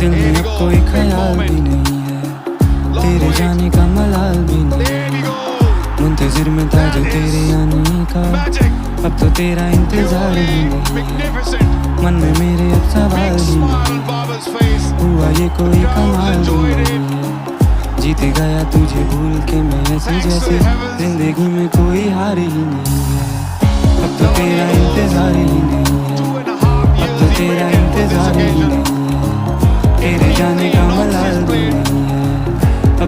दिल में अब कोई ख्याल भी नहीं है, तेरे जाने का मलाल भी नहीं। मुंतजिर में था जो तेरे आने का, अब तो तेरा इंतजार ही नहीं है। मन में मेरे अब सवाल ही नहीं, हुआ ये कोई कमाल ही नहीं। जीत गया तुझे भूल के मैं ऐसे जैसे, जिंदगी में कोई हार ही नहीं है। अब तो तेरा इंतजार ही नहीं है, अब तो तेरा इंतजार ही नहीं है, तेरे जाने का मलाल भी नहीं है।